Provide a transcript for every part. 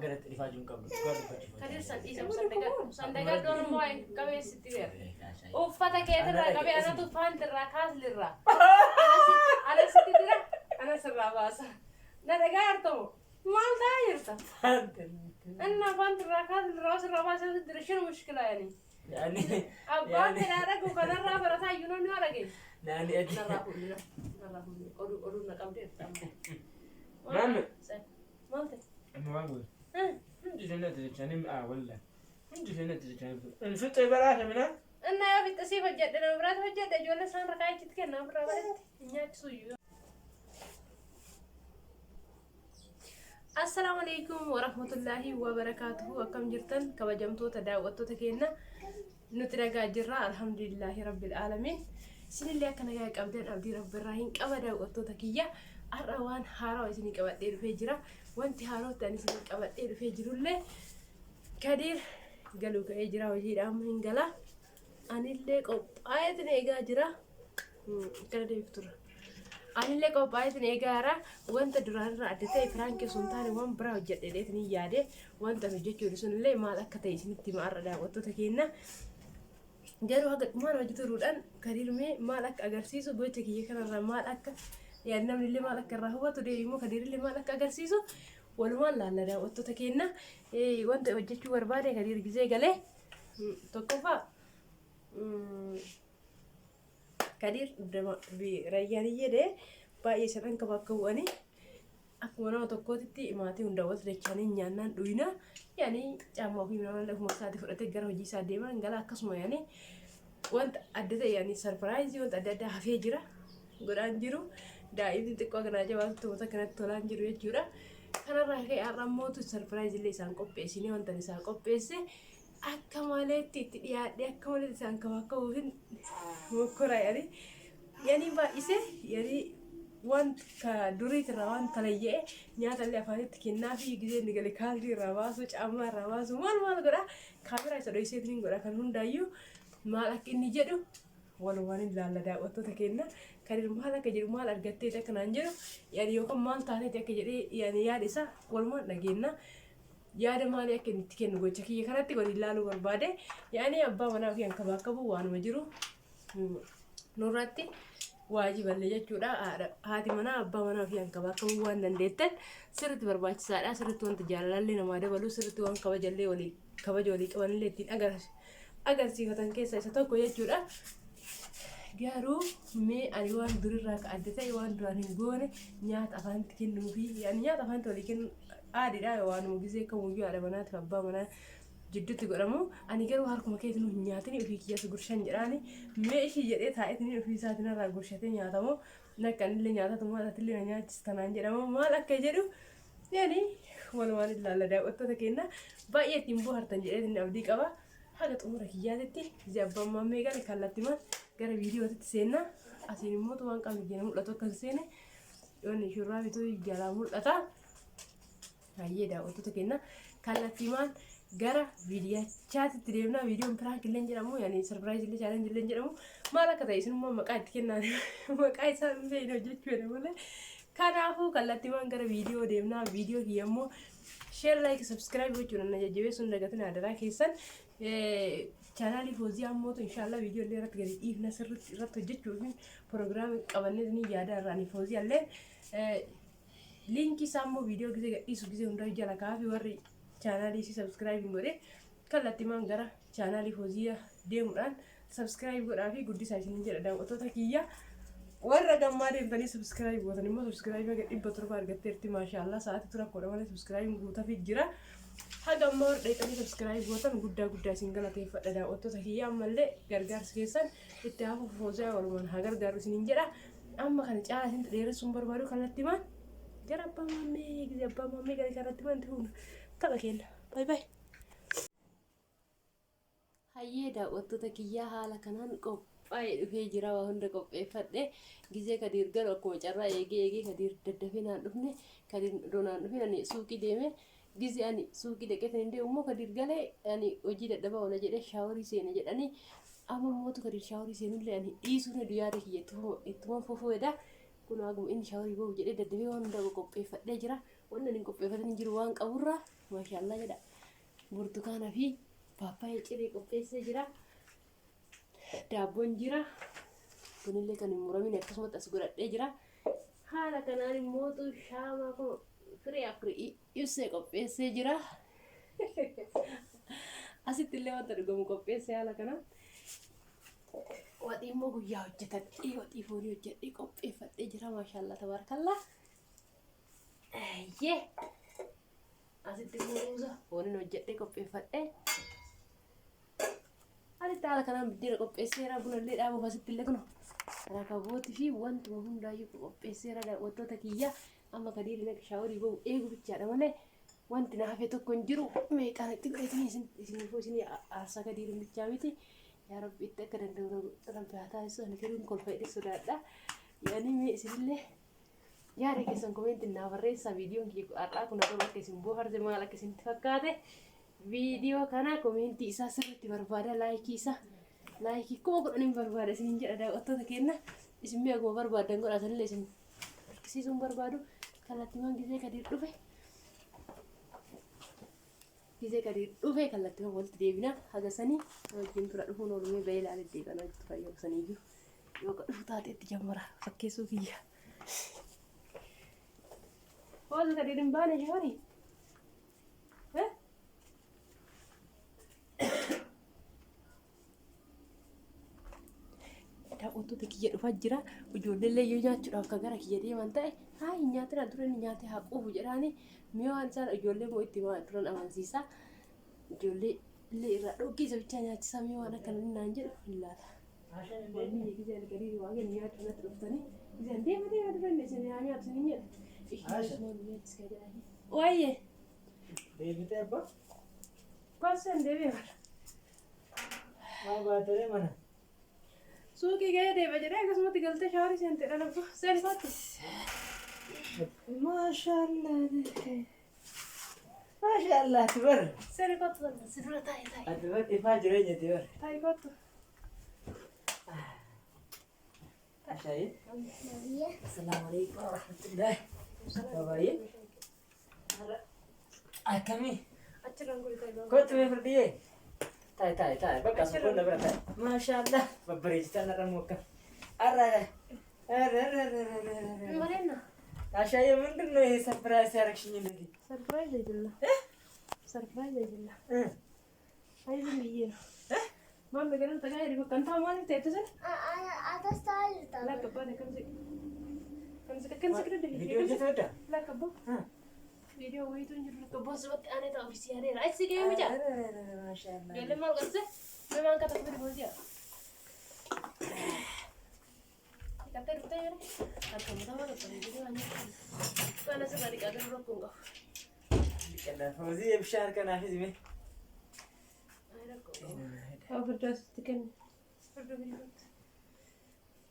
أقدر تلفاجون قبل كدير سندقة دون موين كبير ستير وفتك يترى كبير أنا تفهم ترى كاس للرا أنا ستير أنا سرّا باسا ندقارتو ما دايرته أنا فهمت الراكات الراس الراباسة تدري شنو المشكلة يعني أبغى تنارك وكان الراب راسا ينون نارك يعني أدي نراهولي أولو نقبل مامي مالك ما أقول أنت جنة تجاني ولا أنت جنة تجاني نفوت براها منها أنا يا بتسيب الجد أنا برات الجد جوانا سان ركاي تتكلم برا إنك سويو السلام عليكم ورحمة الله وبركاته وكم جرتن كوجمتو تداوتو تكينا نترجع جرا الحمد لله رب العالمين سن اللي كان جاي قبدين أبدي رب الرحيم كبدا وتو تكيا الروان هارو سني كبدين فجرا وانت هارو تاني سني كبدين فجروا له كدير قالوا كيجرا وجير أمين قلا أنا اللي قبايت نيجا جرا كده دكتور أنا اللي قبايت نيجارا وانت دران رأيته فرانك سلطان وان برا وجدتني ياده وانت نجيت يورسون اللي ما لك تيجي تمر ده وتو تكينا جارو هذا ما رجعت رودان كريمي مالك أجرسيسو بيتك يكنا مالك يعني نمني اللي مالك الرهوة تدي مو كدير اللي مالك أجرسيسو والوان لا لا وتو تكينا إيه وانت وجدت وربادة كدير جزء قاله تكفى كدير برياني يده باي سرنا كباكواني aku mana waktu kau titi mati unda was lekane nyanan duina yani jamu aku mana dah musadi furate gar hoji sade man gala kasmo yani want ada deh yani surprise want ada hafi jira godan jiru da ini tekwa kana aja waktu masa kana tolan jiru ya jura kana rahe aram mau tu surprise le sang kopi sini want tadi sang kopi se akamale titi dia akamale sang kau hin mukura yani ba ise yani وان كدوري الروان تلاقيه نيات اللي أفادت كنا في جزء نقول كالدي رواسو أما رواسو ما نقوله كاميرا يسوي سيدين نقوله كانون دايو ما لك إني جدو ولو واني لا دا وتو تكينا كارير مالا كجري مال أرجعتي تكن أنجلو يعني يوكم مال تاني تكجري يعني يا ديسا ولما نجينا يا ده مال يكن تكين نقول شكي يكرت تقول لالو بربادة يعني أبا منا في أنك باكبو وان مجرو نوراتي واجب اللي جتورا هاتي منا أبا منا في أنك باكبو وان نديتن سرت برباج سارة سرت وان تجارة اللي نماذج بلو سرت وان كواجلي ولي كواجولي كوان اللي تين agar sifatan keessa isa tokko jechuudha garuu mee ani waan durirraa ka adda ta'e waan duraan hin goone nyaata afaanitti kennuufi yani nyaata afaanitti walii kennu aadiidha waan mugisee kamuyyuu haadha manaatiif abbaa manaa jidduutti godhamu ani garuu harkuma keetiin hin nyaatini ofii kiyyaas gurshan jedhaani mee ishii jedhee taa'eetiin ofii isaatiin irraa gurshatee nyaatamu nakkanillee nyaatatu maalatillee na nyaachis tanaan jedhamu maal akka jedhu yani walumaan ilaalla daawwattoota keenya baay'ee ittiin bohaartan jedheetiin abdii qaba هذا أمور كياتي زي ما ميجان كلاتيمان قرب فيديو تتسينا أسيني موت وان كان بيجينا ملأتو كنسينه يعني شو رأي تو يجلا ملأتا هاي ده وتو تكينا كلاتيمان قرب فيديو شات تريبنا فيديو مفرح كلين جرامو يعني سربرايز اللي شارين جلين جرامو ما لك تايسن ما مقاعد كنا مقاعد سام بينو جت بينو ولا كان عفو كلاتيمان قرب فيديو ديمنا فيديو هيامو شير لايك سبسكرايب وجونا نجيبه سندقتنا هذا كيسن channel فوزي أموت إن شاء الله فيديو اللي رات قريب إيه نصر رات جت شوفين برنامج قبلنا ذني جادا راني فوزي اللي لينك سامو فيديو كذا إيش كذا هندا يجلا كافي وري channel إيش سبسكرايب موري كلا تيمان غرا channel فوزي ديم ران سبسكرايب غرا في قدي سايسين جلا دا وتو تكيا ورا جماري بني سبسكرايب وتاني ما سبسكرايب أجد إبتر فارغ ترتي ما شاء الله ساعات ترى كورا ولا سبسكرايب غوتا في جرا هذا مور دايتني سبسكرايب وطن غدا سينغلا تيف دا اوتو تكيا ملي غرغار سكيسن اتهاف فوزا ولمن هاغر غارو سينجرا اما كان جالا سنت دير سومبر بارو كلاتيمان جرب مامي جرب مامي غادي كلاتيمان تكون تبكين باي باي هيدا اوتو تكيا حالا كانن قو باي في جرا وهند قو فدي غيزه كدير غر كو جرا يجي كدير ددفينا دفني كدير دونا دفينا سوقي ديمه gizi ani suuqii dhaqeetan indee ummoo kadir galee ani hojii dadhabaa oola jedhee shaaworii seena jedhanii amma mootu kadir shaaworii seenullee ani dhiisuun hedduu yaada kiyya ittuma fufuudha kun aguma inni shaaworii bahu jedhee dadhabee waan hundaa qopheeffadhee jira Wanna nin qopheeffatanii jiru waan qaburraa maashaallah jedha. Burtukaanaa fi paappaayyaa ciree qopheessee jira. Daabboon jira. Kunillee kan hin muramin akkasumatti as godhadhee jira. Haala kanaan immoo shaamaa kun firii ibsee qopheessee jira. Asitti illee wanta dhugamu qopheessee haala kanaan. Waxii immoo guyyaa hojjetadhee waxii foonii hojjedhee qopheeffadhee jira maashaallah tabarakallah. Asitti immoo ruuza fooniin hojjedhee qopheeffadhee. Asitti haala kanaan biddeena qopheesseera bunallee dhaabuuf asitti illee kun rakabootii fi wantuma hundaayyuu qopheesseera daawwattoota kiyya amma kadiiri naga shaaworii bahu eegu bichaadha malee wanti na hafe tokko hin jiru meeqaan itti godhatanii isin aarsaa kadiiri bichaa miti yaa rabbi itti akka danda'u rabbi haa taasisu ani firuun kolfa'ee sodaadha yaani mee isinillee yaada keessan komentiin naa barreessaa viidiyoon kiyya har'aa kun akka isin bohaarse maal akka isinitti fakkaate video kana komentii isaa sirriitti barbaada laayikii isaa laayikii kuma godhaniin barbaada isin jedha daawwattoota keenya isin mee akkuma barbaadan godhatanillee isin harkisiisuun barbaadu kallattiiwwan gisee gadi dhufe kallattiiwwan walitti deebina hagasanii wajjin tura dhufuun oolumee bahee ilaalee deeqanaa itti fayyadamsaniyyuu yoo dhufu taateetti jammara fakkeessuu kiyya. Hoosa gadi hin baane shaarii. Daawwattoota kiyya dhufaa jira. Ijoolleellee yoo nyaachuudhaaf kan gara kiyya deeman ta'e haa hin nyaatin dura inni nyaatee haa quufu jedhaani mi'a waan isaan ijoollee moo itti turan amansiisa. Ijoollee illee irraa dhooggisa bichaa nyaachisaa mi'a waan akka naan jedhu hin laata. Wanni gisee gadii waa kennu nyaachuu natti dhuftanii giseen deema dura inni isin haa nyaatu isin jedha. Waayee. Deebitee abbaa? Gosa deebee mala. Maa baatee mana? Suuqii gahee deema jedhee akkasumatti galtee shaaworii seentee dhalabdu seen faatti. Maashaallah tibar. Seen kottu si dura taa'e. Ati bar ifaa jireenya tibar. Taa'e kottu. Ashaayi. Assalaamu alaikum warahmatullahi. Babaayee. Akkamii? Achirraan gurgurtaa. Kottu mee firdiyee? Tai, bakka sukun dabra tai. Masyaallah, babberechitan narra muka. Arra. Marena. Ashaya ምንድነው ይሄ ሰርፕራይዝ ያረክሽኝ እንደዚህ? ሰርፕራይዝ አይደለም። ሰርፕራይዝ አይደለም። አይደለም ብዬ ነው። ማን ነገርን ተጋይሪ በቃ እንታ ማለት ተይተሰል አታስታልታ ላከባ ከምስ ከደ ቪዲዮ እየተወዳ ላከባ ቪዲዮ ወይቱን ይሩ ከቦስ ወጥ አኔታ ኦፊሲያሌ ራይት ሲገኝ ብቻ ማሻአላህ የለም አልቀርዘ በማን ከተፈረ ወዲያ ይቀጥል ተይረ አከምታ ማለት ነው ቪዲዮ አኛ ካለ ሰባሪ ካደረ ረኩንጋ ይቀዳ ፈውዚ የብሻር ከናፊ ዝሜ አይረኩ አብርዳስ ትከን ፍርዱ ቢሉት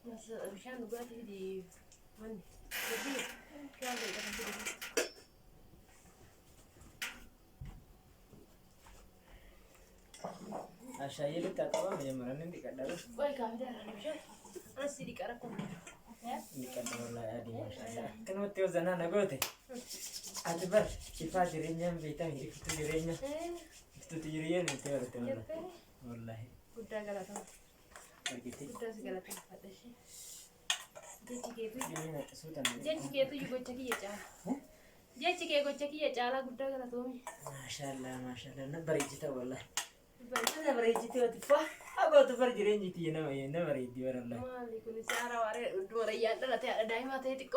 ማስ ብሻን ጉዳት ሂዲ ማን ሂዲ ካለ ይቀጥል Ashaya ልታቀባ መጀመሪያ እንዴ ቀዳለ ወይ ካፍዳ አለሽ አንስ ሊቀረኩ ሊቀዳው ላይ አዲ ማሻአላህ ከነውት ወዘና ነገोते አትበር ሲፋ ድሬኛም ቤታም ይፍቱ ድሬኛ ይፍቱ ድሬኛ ነው ተወርተ ወላሂ ጉዳ ገላታ ወርቂቲ ጉዳ ገላታ ፈደሽ ጀቺኬቱ ይጎቸኪ የጫላ ጀቺኬ ጎቸኪ የጫላ ጉዳ ገላታ ማሻአላህ ነበር ይጅታ ወላሂ ነበር ይጅታ ወጥፋ አባቱ ፈርጅ ረንጂቲ ነው ነበር ይዲ ወራላ ማሊኩን ሲአራ ወሬ ዶረ ያደረተ ዳይማ ተይጥቆ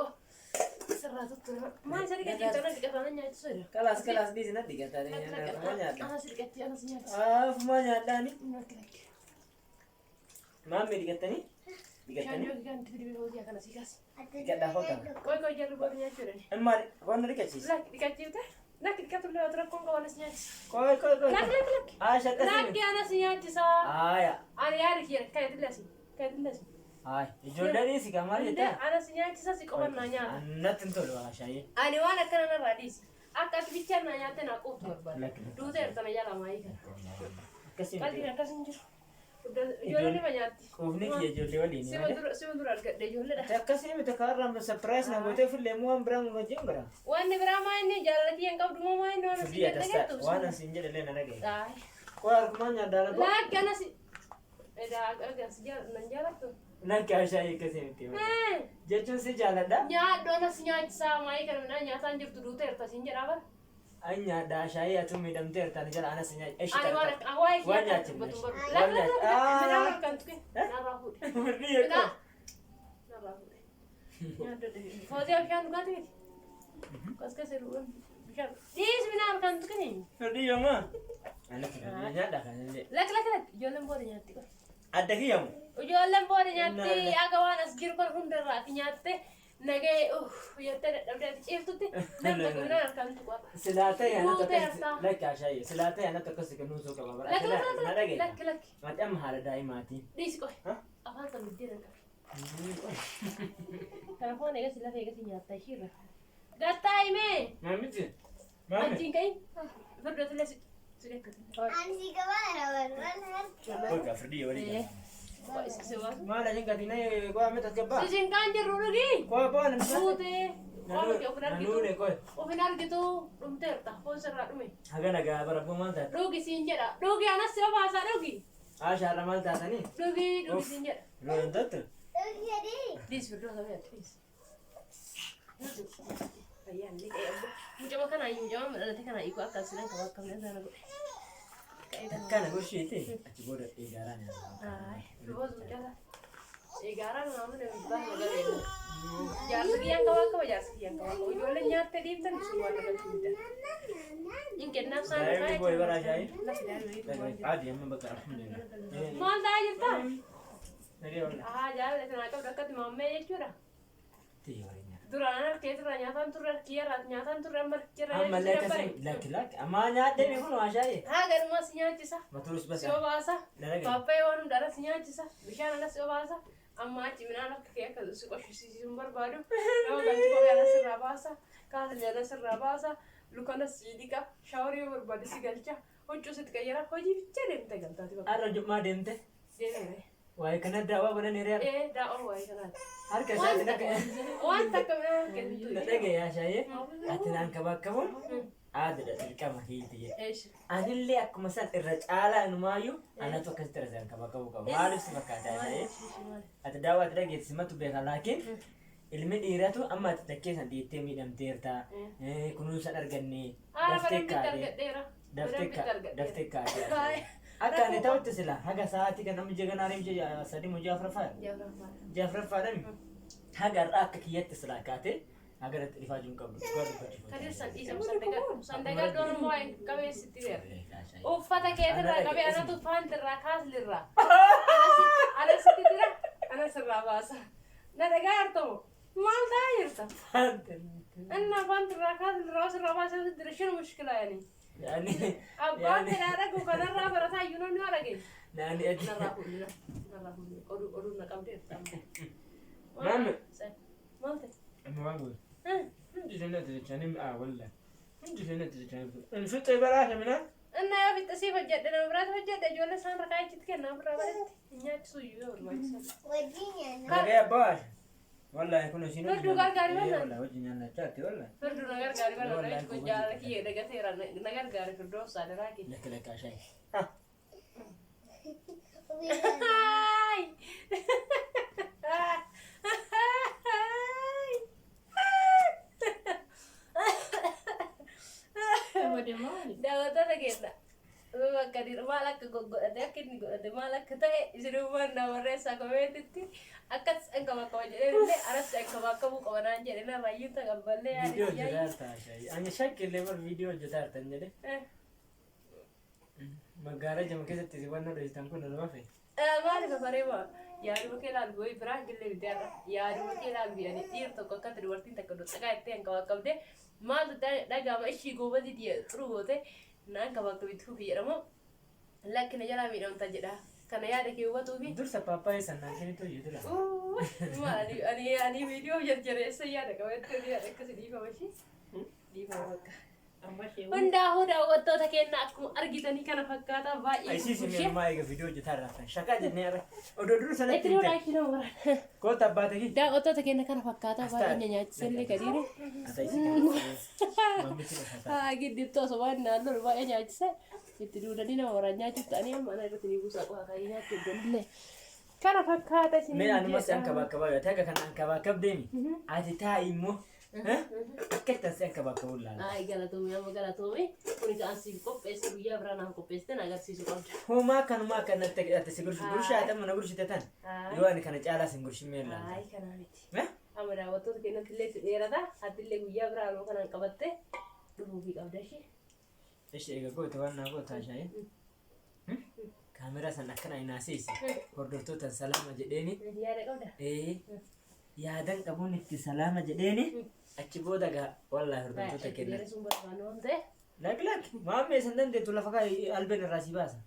ሰራቱት ማን ሰሪቀት ይተና ዲቀታኛ ይተሰደ ከላስ ቢዝነ ዲቀታኛ ማኛዳ አና ሲቀት ያና ሲኛ አፍ ማኛዳኒ ማሜ ዲቀተኒ ሻንጆ ጋር ትድቢ ነው ያ kana ሲካስ ዲቀዳ ሆታ ቆይ ጀርቦ ቢያችሁኝ እማ ወንድ ዲቀቺስ ላክ ዲቀቺውታ ላክ ዲቀቱ ለወትረኮን ከሆነስ ኛች ቆይ ላክ አሸቀሲ ላክ ያናስ ኛች ሳ አያ አሪ ያሪ ኪረ ከይድለሲ አይ ጆለኒ ሲጋማል እንደ ይታ አናስ ኛች ሳ ሲቆመናኛ ነትን ቶሎ አሻዬ አኒ ዋና ከነና ራዲስ አቃት ቢቻና ያተና ቆቶ ነበር ለክ ዱዘ እርተና ያላ ማይከ ከሲ ቀልዲ ከስንጅ Ijoollee nima nyaatti. Quufni kiyya ijoollee waliin. Sima dura argadhe ijoolleedha. Akkasii miti kaarraa surprise na gootee fillee moo waan biraan wajjin bira. Wanni biraa maa inni jaallattii hin qabdu moo maa inni waan Fidii atastaa waan asiin jedhalee na dhagaye. Ay. Koo harkumaan nyaaddaa na koo. Lakki anas. Edaa agas nan jaallattu. Lakki ashaayii akkasii miti. Jechuun si jaalladha. Nyaadhu anas nyaachisaa maayii kana midhaan nyaataan jirtu duuteerta siin jedhaa bara. Ay nyaadhaa ashaayii atu miidhamteerta ni jala anas nyaadha. Eshi Ani tarta. waan Waan nyaachin batu meesha. baru. Waan nyaachin. Midhaan harkaan tuqe. Narraa fuudhe. Fidii eekoo. Narraa fuudhe. Nyaadda dheedhi. Footee bishaan dhugaatii miti. Kaska seeruudhaan bishaan. Dhiis midhaan harkaan tuqe. Fidii yooma. Ana fidii nyaadhaa kan illee. Lakki ijoolleen booda nyaatti qofa. Adda kiyyamu. Ijoolleen booda nyaatti aga waan as jiru kan hundarraati nyaatte nagee jettee dadhabdee ati ciiftutti namni midhaan harkaan tuqaa. Silaatee ana tokko lakki ashaayii silaatee ana tokko si kennuun soo qaba bara. Na dhagaye. Lakki. Mati amma haala daa'imaatiin. Dhiisi qofa. Afaan kan biddeen qabu. Kana foon eegas lafa eegas nyaatta ishiirra. Gattaa himee. Maamichi. Antiin ka'i. Firdootillee si deekkatu. Ani gabaa na Olga fidii walii gala. Isa waasu. Maala hin gatinee koo amma tasgabbaa. Sisin kaan jirru dhugi. Koo boo nan Fuutee. Qaama ofin nanuune argitu. koo. Ofin argitu dhumteerta. Foon sirraa dhume. Haga nagaa bara boo maal taate. Dhugi siin jedha. Dhugi anas si obaasaa dhugi. Ashaarra maal taatanii. Dhugi siin jedha. Loon tattu. Dhiis firdoo sabee dhiis. Fayyaan dhiqee abbo. Mucama kanaa mucama midhaate kanaa hiikuu akka asinan qabu akka midhaan sana godhe. Akkana gorshiiti. Achi booda eegaaraan yaala. Boos mucama. Eegaaraan maamuna bibbaa nagareedha. Jaarsi kiyyaan qaba akkama jaarsi kiyyaan qaba akkama ijoolleen nyaattee dhiibtan sun waan nagatti midhaan. Hin kennaaf isaan Daa'imni boo'ee bara ashaayii. Lafi daa'imni Adii amma bakka alhamdulillah. maal ta'aa jirta? Nagee wala. Jaalala sanaa qabdu akkatti maammee jechuudha. Tiyya waliin nyaata. Duraan harkee turre nyaataan turre kiyyaarraa nyaataan turre amma jirra Ammallee akkasii lakki amma nyaadhee beekun ashaayii. haa garumaa si nyaachisa Matuus si basa. obaasa Dalagaa. paappayee waan hundaadha si nyaachisa bishaan ala si obaasa amma achi midhaan akka kee akka si qoshisiisuun barbaadu nama galti kophee ala sirraa baasa kaasalee ala sirraa baasa lukana si dhiqa shaaworii yoo barbaade si galcha huccuu sitti qayyara hojii bicha deemte galtaati bakka Har'a jummaa deemte. deemee Waa'ee kana daawwaa godhan hiriyaa. daa'oo waayee kanaati Harka isaatti dhaga'e. waan takka midhaan kennitu Dhaga'e ashaayee. Ati naan kabakkabuun aadaadha dirqama hiiti jedhe. Anillee akkuma san irra caalaa inumaayyuu anatu akkasitti irra san kabakkabuu qabu. Maaliif si fakkaata ashaayee? Ati daawwaa ati dhageessi simatu beeka laakiin ilmi dhiiratu amma ati takkee san dhiittee miidhamteerta. Kunuunsa arganne daftee kaadee. Daftee kaadee. Akka ani ta'utti sila haga sa'aatii kan namni jaganaa reemche sadii moo jaafraffaa jaafraffaadhami haga irraa akka kiyyatti sila kaate haga irratti dhifaa jiru qabdu Kadirsan dhiisamu sandagaa doon immoo qabeessitti beera. Uffata keetirraa qabee anatu faantirraa kaaslirraa. Anasitti dira anasirraa baasa. Na dhagaa artamu maal ta'aa jirta? Anna faantirraa kaaslirraa osirraa baasa dira shinu mushkilaa yaani. Abbaan fedhaa dhaguu kanarraa barataa iyyuu namni haa dhageenye. Narraa fuudhina. Narraa fuudhina. Oduu na qabdeerta. Maame. Maal ta'e? Amma waan goone. Hundi seenatti jechaanii mi'aa walla. Hundi seenatti jechaanii fixee baraate minaa. Innaa yoo fixxisiif hojjedhe nama biraatu hojjedhe ijoollee isaan rakaa achitti kenna birraa bareetti. Nyaachisuu iyyuu yoo barbaachisan. Nagaya baas. Wallahi kun isin Firduu gargaari bal'aa. wallahi wajjin nyaannachaatti wallahi. Firduu na gargaari bal'aa. Kun jaalala kiyyee dhagateera na gargaari firduu obsaa daraa kiyya. Lakka lakka ashaayii. Daawwattoota keessa bakka maal akka godhate akka inni godhate maal akka ta'e isinummaan na barreessaa komeetitti akkas akkama akkama jedhee aras akkama akkamuu qabanaan jedhe na baay'inta qabballee Video hojjetaa ashaayii. Ani shakkillee bar video hojjetaa artan jedhe. Magaalaa jama keessatti si wanna dhohisan kun nama fe. Maaliif bareema yaaduma kee ilaalu wayi biraa gillee bitaadha yaaduma kee ilaalu yaani dhiir tokko akkatti dubartiin takka dhaqaa itti hanqaba qabdee maaltu dhagaama ishii goobatti dhiye xuru goote naan qaba akka bituu fi jedhamu lakkina jalaa miidhamta jedha kana yaada kee hubatuu fi Dursa paappaayee sannaan kinitu hojjetudha. ani viidiyoo jarjareessa yaada qabattee yaada akkasi dhiifama ishii dhiifama bakka. hundaa'uu daawwattoota keenya akkuma argitanii kana fakkaata baay'ee Aisiisi mirmaa eega viidiyoo hojjetaa irraa shakaa jennee irra odoo dura itti sanatti nuudhaa itti nama maran koota abbaate ki daawwattoota keenya kana fakkaata baay'ee nyaachisallee gadiire giddittuu osoo waan naannoo baay'ee nyaachisa itti duudanii nama waraan nyaachuuf ta'anii amma ana irratti ni buusaa qofa kaayee nyaachuu dandillee kana fakkaata isin mee anumas ankabaa taga kan ankabaa deemi ati taa'i immoo akkattan si ankabaa laala ay galatoomii amma galatoomii kuni kan siif qopheesse guyyaa biraa naaf qopheessiten agarsiisu qabda homaa kanumaa kanatti ati si gurshaa tamma na gurshite tan yoo ani kana caalaa sin gurshimee laala ay kanaa miti amma daawwattoota keenyatti illee si dheerata atillee guyyaa biraa nuu kanaan qabatte dhufuufii qabda ishee ishi eega goote waan naa gootaa shaayee kaameraa san akkana inaasiisi hordoftoota salaama jedheeni yaada qabda yaadan qabuun itti salaama jedheeni achi booda gaa wallaahi hordoftoota kenna sun barbaannu waan ta'e lak maammee san dandeettu lafa kaa albeen irraa si baasa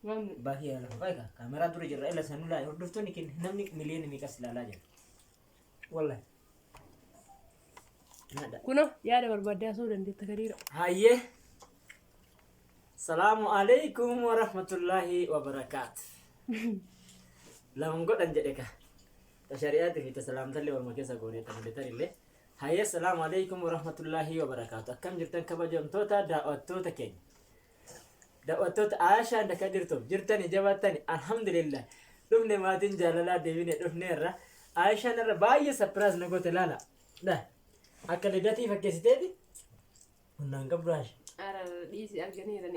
maamni baakii lafa kaa kaameraa dura jirra ila sanuu laa hordoftoonni kenna namni miliyoona miiqas ilaalaa jira wallaahi nada kuno yaada barbaadde asuu dandeetta gadiira hayyee salaamu alaikum warahmatullaahi wabarakaatu laman godhan jedhe ka tashari'aati fi tasalaamtallee walma keessa gooneetan hojjetan illee hayyee salaamu alaikum warahmatullaahi wabarakaatu akkam jirtan kabajamtoota daawwattoota keenya daawwattoota aashaan akka jirtani jabaatani alhamdulillah dhufne maatiin jaalalaa deebine dhufneerra aashaan irra baay'ee sapiraas na goote laala dha akka lidatii fakkeessiteeti hundaan qabdaash dhiisi arganiira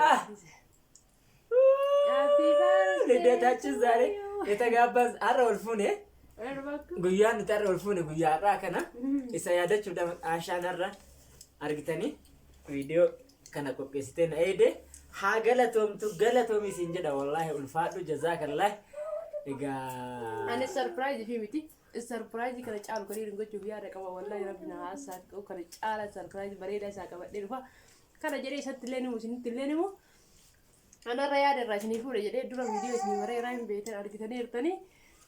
lidataachis zaare የተጋባዝ arra ol fuune guyyaan nuti arra ol fuune guyyaa har'aa kana isa yaadachuudhaan aashaan irra argitanii viidiyoo kana qopheessitee na eede haa galatoomi isin jedha wallaahi ulfaadhu jazaakallaahi egaa ani sarpiraayizi fi miti sarpiraayizi kana caalu gadiin gochuuf yaada qaba wallaahi rabbi na haasaa kana caala sarpiraayizi bareedaa isaa qabadhee dhufa kana jedhee isatti illee nimu isinitti illee nimu anarra yaada irraa isinii fuudhe jedhee dura viidiyoo isinii bareeraa hin beektan argitanii jirtanii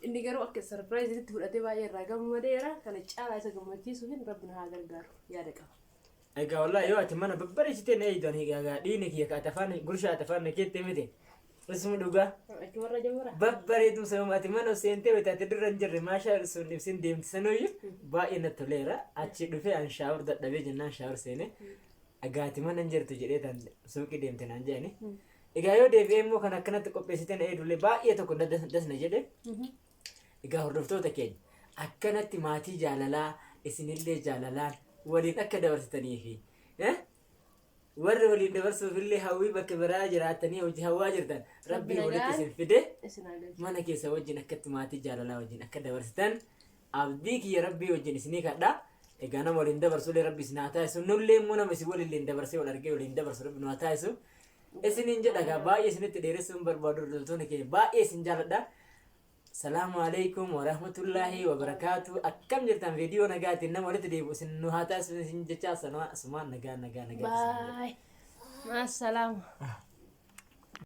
inni garuu akka sarpiraayiziitti fudhatee baay'ee irraa gammadeera kana caalaa isa gammachiisuufin rabbi na haa gargaaru yaada qaba. Egaa wallaahi yoo ati mana babbareessitee na eegdan egaa dhiini kiyya ka atafaan gurshaa atafaan na keettee miti isuma dhugaa achumarra jamara babbareedu sababa ati mana seentee wayita ati durra hin jirre maashaa sun ibsin deemti sanooyyuu baay'ee natti toleera achi dhufee an shaawur dadhabee jennaan shaawur seene egaa ati mana hin jirtu jedhee tan suuqii deemte naan jedhani egaa yoo deebi'ee immoo kan akkanatti qopheessitee na eedullee baay'ee tokko dasna jedhe egaa hordoftoota keenya akkanatti maatii jaalalaa isinillee jaalalaan waliin akka dabarsitanii fi warri waliin dabarsuufillee hawwii bakka biraa jiraatanii hojii hawwaa jirtan rabbiin walitti isin fide mana keessa wajjin akkatti maatii jaalalaa wajjin akka dabarsitan abdii kiyya rabbii wajjin isinii kadha egaa nama waliin dabarsuulee rabbi isin haa taasisu nullee immoo nama isin waliin dabarsee wal argee waliin dabarsu rabbi nu haa taasisu isiniin jedhagaa baay'ee isinitti dheeressuun barbaadu hordoftoonni keenya baay'ee isin jaaladha. Salaamu alaikum warahmatullahi wabarakatuh. Akkam jirtan viidiyoo nagaatiin nama walitti deebi'u isin nu haa taasisu isin jechaa sumaan nagaa. Bye. Maasalaama.